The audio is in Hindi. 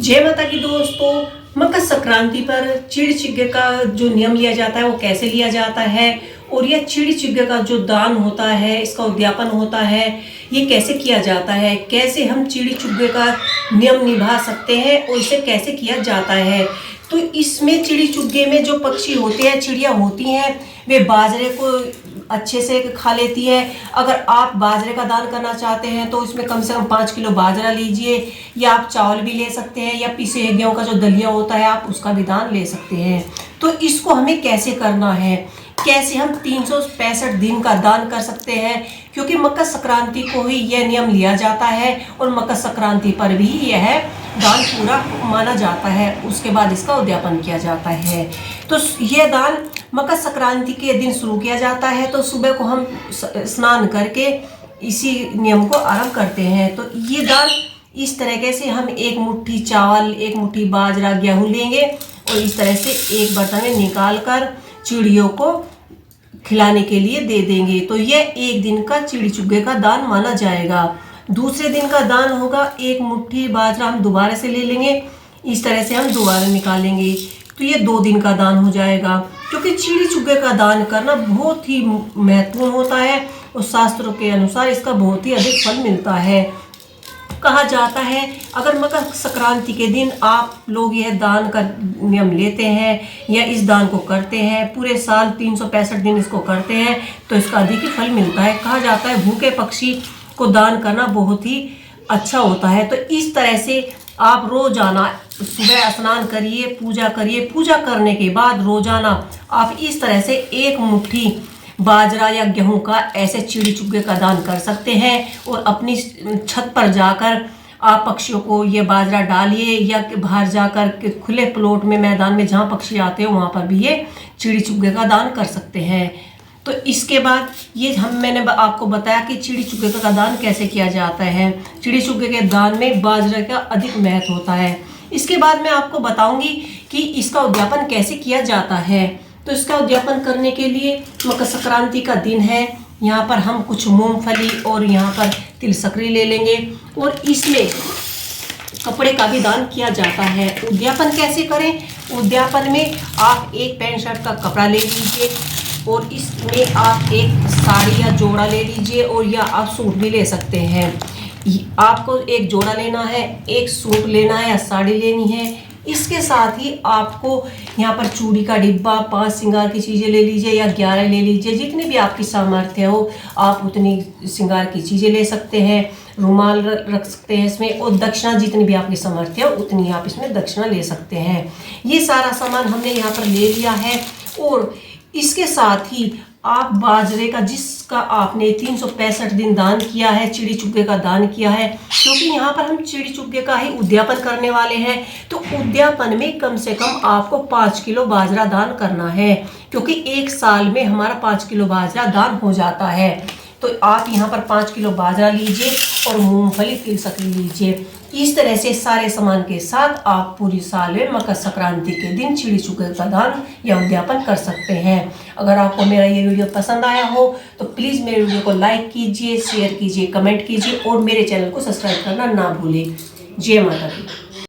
जय माता की दोस्तों। मकर संक्रांति पर चिड़ी छिग्गे का जो नियम लिया जाता है वो कैसे लिया जाता है और यह चिड़ी छिग्गे का जो दान होता है, इसका उद्यापन होता है, ये कैसे किया जाता है, कैसे हम चिड़ी छिग्गे का नियम निभा सकते हैं और इसे कैसे किया जाता है। तो इसमें चिड़ी छिग्गे में जो पक्षी होते हैं, चिड़िया होती हैं, वे बाजरे को अच्छे से खा लेती है। अगर आप बाजरे का दान करना चाहते हैं तो इसमें कम से कम 5 किलो बाजरा लीजिए, या आप चावल भी ले सकते हैं, या पिसे हुए गेहूं का जो दलिया होता है आप उसका भी दान ले सकते हैं। तो इसको हमें कैसे करना है, कैसे हम 365 दिन का दान कर सकते हैं, क्योंकि मकर संक्रांति को ही यह नियम लिया जाता है और मकर संक्रांति पर भी यह दान पूरा माना जाता है। उसके बाद इसका उद्यापन किया जाता है। तो यह दान मकर संक्रांति के दिन शुरू किया जाता है। तो सुबह को हम स्नान करके इसी नियम को आरंभ करते हैं। तो ये दान इस तरीके से हम 1 मुट्ठी चावल, 1 मुट्ठी बाजरा, गेहूं लेंगे और इस तरह से एक बर्तन में निकाल कर चिड़ियों को खिलाने के लिए दे देंगे। तो यह एक दिन का चिड़ी छिग्गे का दान माना जाएगा। दूसरे दिन का दान होगा 1 मुट्ठी बाजरा हम दोबारा से ले लेंगे, इस तरह से हम दोबारा निकालेंगे। तो ये 2 दिन का दान हो जाएगा। क्योंकि चिड़ी छिग्गे का दान करना बहुत ही महत्वपूर्ण होता है और शास्त्रों के अनुसार इसका बहुत ही अधिक फल मिलता है। कहा जाता है अगर मकर संक्रांति के दिन आप लोग यह दान का नियम लेते हैं या इस दान को करते हैं, पूरे साल 365 दिन इसको करते हैं, तो इसका अधिक ही फल मिलता है। कहा जाता है भूखे पक्षी को दान करना बहुत ही अच्छा होता है। तो इस तरह से आप रोजाना सुबह स्नान करिए, पूजा करिए, पूजा करने के बाद रोजाना आप इस तरह से 1 मुट्ठी बाजरा या गेहूं का ऐसे चिड़ी छिग्गे का दान कर सकते हैं और अपनी छत पर जाकर आप पक्षियों को ये बाजरा डालिए, या बाहर जाकर के खुले प्लॉट में, मैदान में जहां पक्षी आते हैं वहां पर भी ये चिड़ी छिग्गे का दान कर सकते हैं। तो इसके बाद ये मैंने आपको बताया कि चिड़ी छिग्गे का दान कैसे किया जाता है। चिड़ी छिग्गे के दान में बाजरा का अधिक महत्व होता है। इसके बाद मैं आपको बताऊंगी कि इसका उद्यापन कैसे किया जाता है। तो इसका उद्यापन करने के लिए मकर संक्रांति का दिन है, यहाँ पर हम कुछ मूंगफली और यहाँ पर तिल सकरी ले लेंगे और इसमें कपड़े का भी दान किया जाता है। उद्यापन कैसे करें? उद्यापन में आप 1 पैंट शर्ट का कपड़ा ले लीजिए और इसमें आप 1 साड़ी या जोड़ा ले लीजिए, और या आप सूट भी ले सकते हैं। आपको 1 जोड़ा लेना है, 1 सूट लेना है या साड़ी लेनी है। इसके साथ ही आपको यहाँ पर चूड़ी का डिब्बा, 5 श्रृंगार की चीज़ें ले लीजिए या 11 ले लीजिए, जितनी भी आपकी सामर्थ्य हो आप उतनी श्रृंगार की चीज़ें ले सकते हैं। रुमाल रख सकते हैं इसमें, और दक्षिणा जितनी भी आपकी सामर्थ्य हो उतनी आप इसमें दक्षिणा ले सकते हैं। ये सारा सामान हमने यहाँ पर ले लिया है। और इसके साथ ही आप बाजरे का, जिसका आपने 365 दिन दान किया है, चिड़ी छिग्गे का दान किया है, क्योंकि यहाँ पर हम चिड़ी छिग्गे का ही उद्यापन करने वाले हैं, तो उद्यापन में कम से कम आपको 5 किलो बाजरा दान करना है, क्योंकि 1 साल में हमारा 5 किलो बाजरा दान हो जाता है। तो आप यहाँ पर 5 किलो बाजरा लीजिए और मूंगफली, तिल सकरी लीजिए। इस तरह से सारे सामान के साथ आप पूरी साल में मकर संक्रांति के दिन चिड़ी छिग्गे का दान या उद्यापन कर सकते हैं। अगर आपको मेरा ये वीडियो पसंद आया हो तो प्लीज़ मेरे वीडियो को लाइक कीजिए, शेयर कीजिए, कमेंट कीजिए और मेरे चैनल को सब्सक्राइब करना ना भूलें। जय माता दी।